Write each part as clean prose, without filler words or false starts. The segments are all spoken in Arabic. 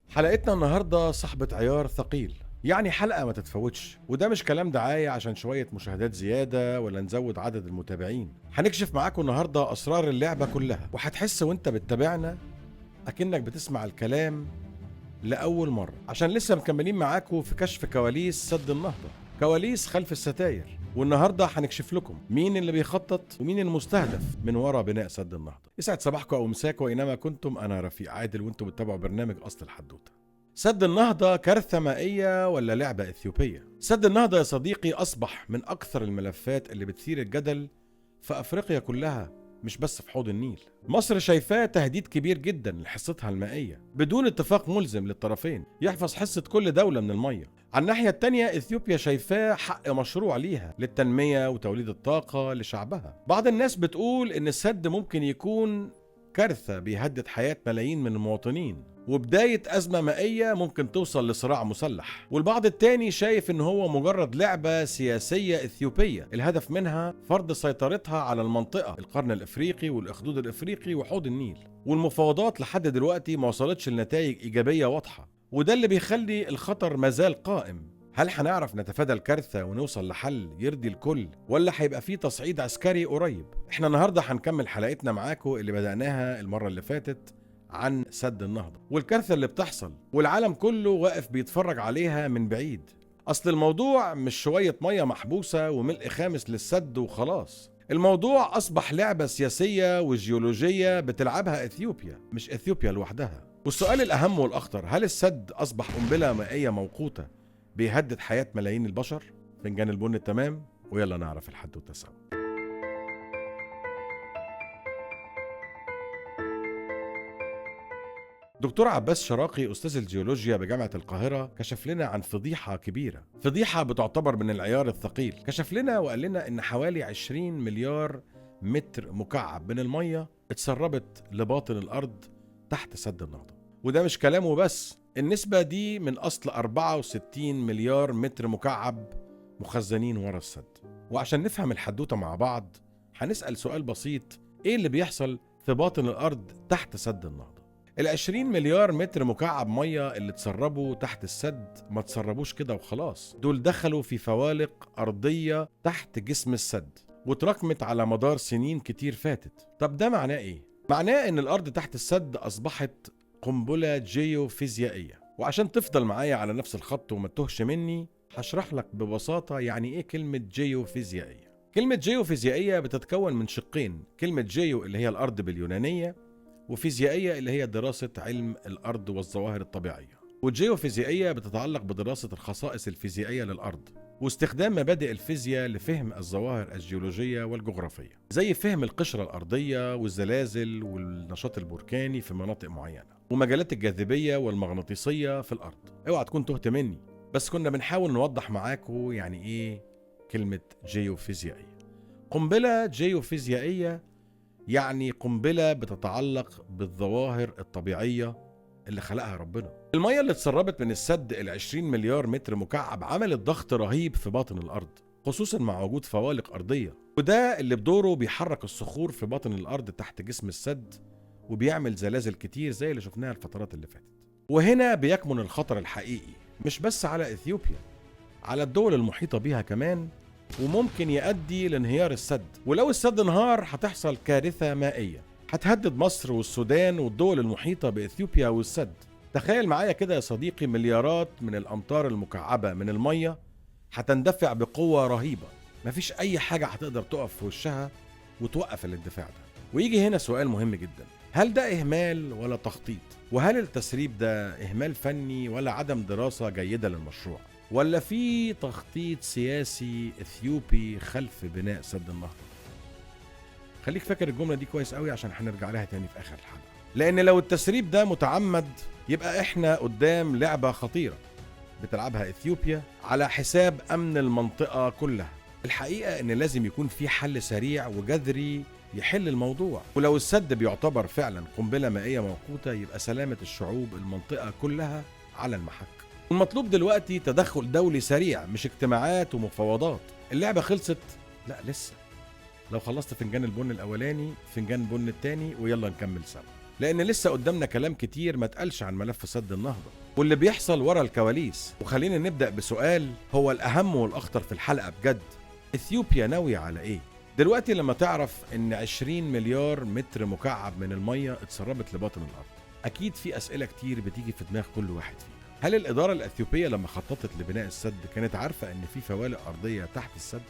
حلقتنا النهاردة صاحبة عيار ثقيل، يعني حلقة ما تتفوتش. وده مش كلام دعاية عشان شوية مشاهدات زيادة ولا نزود عدد المتابعين. هنكشف معاكم النهاردة أسرار اللعبة كلها، وهتحس وانت بتتابعنا أكنك بتسمع الكلام لأول مرة، عشان لسه مكملين معاكم في كشف كواليس سد النهضة، كواليس خلف الستاير. والنهارده هنكشف لكم مين اللي بيخطط ومين المستهدف من وراء بناء سد النهضة. يسعد صباحكم أو مساكم أينما كنتم. أنا رفيق عادل وانتم بتتابعوا برنامج أصل الحدوتة. سد النهضة كارثة مائية ولا لعبة إثيوبية؟ سد النهضة يا صديقي أصبح من أكثر الملفات اللي بتثير الجدل في أفريقيا كلها، مش بس في حوض النيل. مصر شايفاه تهديد كبير جدا لحصتها المائية بدون اتفاق ملزم للطرفين يحفظ حصة كل دولة من المية. على الناحية التانية إثيوبيا شايفاه حق مشروع ليها للتنمية وتوليد الطاقة لشعبها. بعض الناس بتقول إن السد ممكن يكون كارثة بيهدد حياة ملايين من المواطنين وبداية أزمة مائية ممكن توصل لصراع مسلح، والبعض التاني شايف إن هو مجرد لعبة سياسية إثيوبية الهدف منها فرض سيطرتها على المنطقة، القرن الإفريقي والإخدود الإفريقي وحوض النيل. والمفاوضات لحد دلوقتي ما وصلتش لنتائج إيجابية واضحة، وده اللي بيخلي الخطر مازال قائم. هل هنعرف نتفادى الكارثة ونوصل لحل يرضي الكل، ولا هيبقى فيه تصعيد عسكري قريب؟ احنا النهاردة هنكمل حلقتنا معاكم اللي بدأناها المرة اللي فاتت عن سد النهضة والكارثة اللي بتحصل والعالم كله واقف بيتفرج عليها من بعيد. أصل الموضوع مش شوية مية محبوسة وملء خامس للسد وخلاص، الموضوع أصبح لعبة سياسية وجيولوجية بتلعبها إثيوبيا، مش إثيوبيا لوحدها. والسؤال الأهم والأخطر، هل السد أصبح قنبلة مائية موقوتة بيهدد حياة ملايين البشر؟ فنجان البن التمام، ويلا نعرف الحدوتة سوا. دكتور عباس شراقي أستاذ الجيولوجيا بجامعة القاهرة كشف لنا عن فضيحة كبيرة، فضيحة بتعتبر من العيار الثقيل. كشف لنا وقال لنا إن حوالي 20 مليار متر مكعب من المية اتسربت لباطن الأرض تحت سد النهضة. وده مش كلامه بس، النسبة دي من أصل 64 مليار متر مكعب مخزنين ورا السد. وعشان نفهم الحدوتة مع بعض هنسأل سؤال بسيط، إيه اللي بيحصل في باطن الأرض تحت سد النهضة؟ 20 مليار متر مكعب مية اللي تسربوا تحت السد ما تسربوش كده وخلاص، دول دخلوا في فوالق أرضية تحت جسم السد وتراكمت على مدار سنين كتير فاتت. طب ده معناه إيه؟ معناه إن الأرض تحت السد أصبحت قنبلة جيوفيزيائية. وعشان تفضل معايا على نفس الخط وما تتوهش مني، هشرح لك ببساطة يعني إيه كلمة جيوفيزيائية. كلمة جيوفيزيائية بتتكون من شقين، كلمة جيو اللي هي الأرض باليونانية، وفيزيائية اللي هي دراسة علم الأرض والظواهر الطبيعية. والجيوفيزيائية بتتعلق بدراسة الخصائص الفيزيائية للأرض واستخدام مبادئ الفيزياء لفهم الظواهر الجيولوجية والجغرافية، زي فهم القشرة الأرضية والزلازل والنشاط البركاني في مناطق معينة ومجالات الجاذبية والمغناطيسية في الأرض. اوعى تكون تهت مني، بس كنا بنحاول نوضح معاكم يعني إيه كلمة جيوفيزيائية. قنبلة جيوفيزيائية يعني قنبلة بتتعلق بالظواهر الطبيعية اللي خلقها ربنا. المية اللي اتسربت من السد 20 مليار متر مكعب عملت ضغط رهيب في باطن الأرض، خصوصا مع وجود فوالق أرضية، وده اللي بدوره بيحرك الصخور في باطن الأرض تحت جسم السد وبيعمل زلازل كتير زي اللي شفناها الفترات اللي فاتت. وهنا بيكمن الخطر الحقيقي، مش بس على إثيوبيا، على الدول المحيطة بيها كمان، وممكن يؤدي لانهيار السد. ولو السد انهار هتحصل كارثة مائية هتهدد مصر والسودان والدول المحيطة بإثيوبيا والسد. تخيل معايا كده يا صديقي، مليارات من الأمتار المكعبة من المية هتندفع بقوة رهيبة، مفيش أي حاجة هتقدر تقف في وشها وتوقف الاندفاع ده. ويجي هنا سؤال مهم جدا، هل ده إهمال ولا تخطيط؟ وهل التسريب ده إهمال فني ولا عدم دراسة جيدة للمشروع؟ ولا في تخطيط سياسي إثيوبي خلف بناء سد النهضة؟ خليك فاكر الجملة دي كويس قوي عشان هنرجع لها تاني في آخر الحلقة، لأن لو التسريب ده متعمد يبقى إحنا قدام لعبة خطيرة بتلعبها إثيوبيا على حساب أمن المنطقة كلها. الحقيقة إن لازم يكون في حل سريع وجذري يحل الموضوع. ولو السد بيعتبر فعلا قنبلة مائية موقوتة يبقى سلامة الشعوب المنطقة كلها على المحك. المطلوب دلوقتي تدخل دولي سريع، مش اجتماعات ومفاوضات. اللعبة خلصت؟ لا لسه. لو خلصت فنجان البن الأولاني، فنجان البن التاني، ويلا نكمل سوا. لأن لسه قدامنا كلام كتير ما اتقالش عن ملف سد النهضة واللي بيحصل ورا الكواليس. وخلينا نبدأ بسؤال هو الأهم والأخطر في الحلقة بجد: إثيوبيا ناوية على إيه؟ دلوقتي لما تعرف إن 20 مليار متر مكعب من المية اتسربت لباطن الأرض، أكيد في أسئلة كتير بتيجي في دماغ كل واحد فينا. هل الإدارة الأثيوبية لما خططت لبناء السد كانت عارفة إن في فوالق أرضية تحت السد؟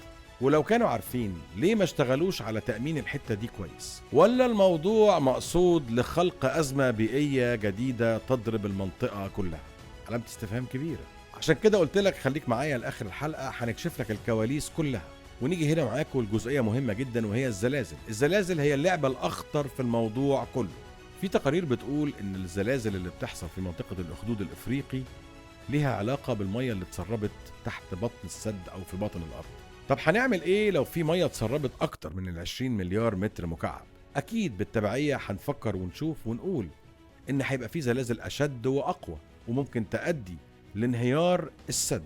ولو كانوا عارفين ليه ما اشتغلوش على تأمين الحتة دي كويس؟ ولا الموضوع مقصود لخلق أزمة بيئية جديدة تضرب المنطقة كلها؟ علامة استفهام كبيرة. عشان كده قلت لك خليك معايا لآخر الحلقة، هنكشف لك الكواليس كلها. ونيجي هنا معاكم الجزئية مهمة جدا وهي الزلازل. الزلازل هي اللعبة الأخطر في الموضوع كله. في تقارير بتقول إن الزلازل اللي بتحصل في منطقة الأخدود الإفريقي ليها علاقة بالمية اللي اتسربت تحت بطن السد أو في باطن الأرض. طب هنعمل ايه لو في ميه اتسربت اكتر من 20 مليار متر مكعب؟ اكيد بالتبعيه هنفكر ونشوف ونقول ان هيبقى في زلازل اشد واقوى وممكن تؤدي لانهيار السد.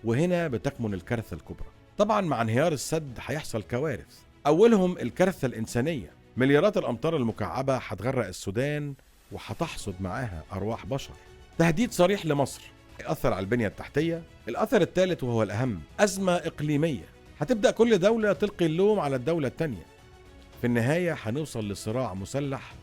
وهنا بتكمن الكارثه الكبرى. طبعا مع انهيار السد هيحصل كوارث، اولهم الكارثه الانسانيه. مليارات الامطار المكعبه هتغرق السودان وهتحصد معاها ارواح بشر. تهديد صريح لمصر، هيأثر على البنية التحتية. الأثر الثالث وهو الأهم: أزمة إقليمية. هتبدأ كل دولة تلقي اللوم على الدولة التانية. في النهاية هنوصل لصراع مسلح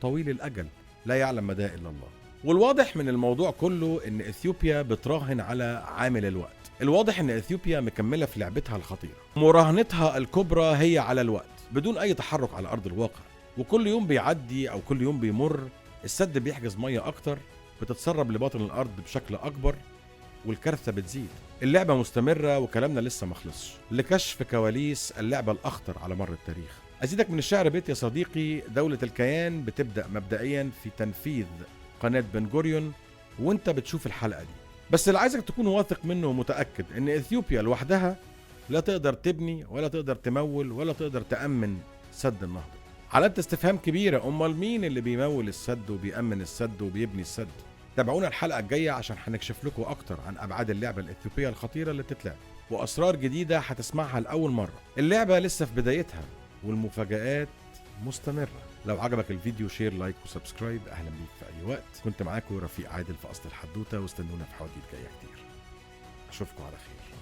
طويل الأجل لا يعلم مداه إلا الله. والواضح من الموضوع كله إن إثيوبيا بتراهن على عامل الوقت. الواضح إن إثيوبيا مكملة في لعبتها الخطيرة. مراهنتها الكبرى هي على الوقت بدون أي تحرك على أرض الواقع. وكل يوم بيعدي أو كل يوم بيمر السد بيحجز مية أكتر، بتتسرب لباطن الأرض بشكل أكبر، والكارثة بتزيد. اللعبة مستمرة وكلامنا لسه مخلصش. لكشف كواليس اللعبة الأخطر على مر التاريخ، أزيدك من الشعر بيت يا صديقي: دولة الكيان بتبدأ مبدئيا في تنفيذ قناة بن غوريون وانت بتشوف الحلقة دي. بس اللي عايزك تكون واثق منه ومتأكد إن إثيوبيا لوحدها لا تقدر تبني ولا تقدر تمول ولا تقدر تأمن سد النهضة. علامة استفهام كبيرة. أمال مين اللي بيمول السد وبيأمن السد وبيبني السد؟ تابعونا الحلقة الجاية عشان هنكشف لكم أكتر عن أبعاد اللعبة الإثيوبية الخطيرة اللي بتتلعب، وأسرار جديدة هتسمعها لأول مرة. اللعبة لسه في بدايتها والمفاجآت مستمرة. لو عجبك الفيديو شير لايك وسبسكرايب. أهلا بيك في أي وقت. كنت معاكم رفيق عادل في أصل الحدوتة، واستنونا في حواديت جاية كتير. أشوفكم على خير.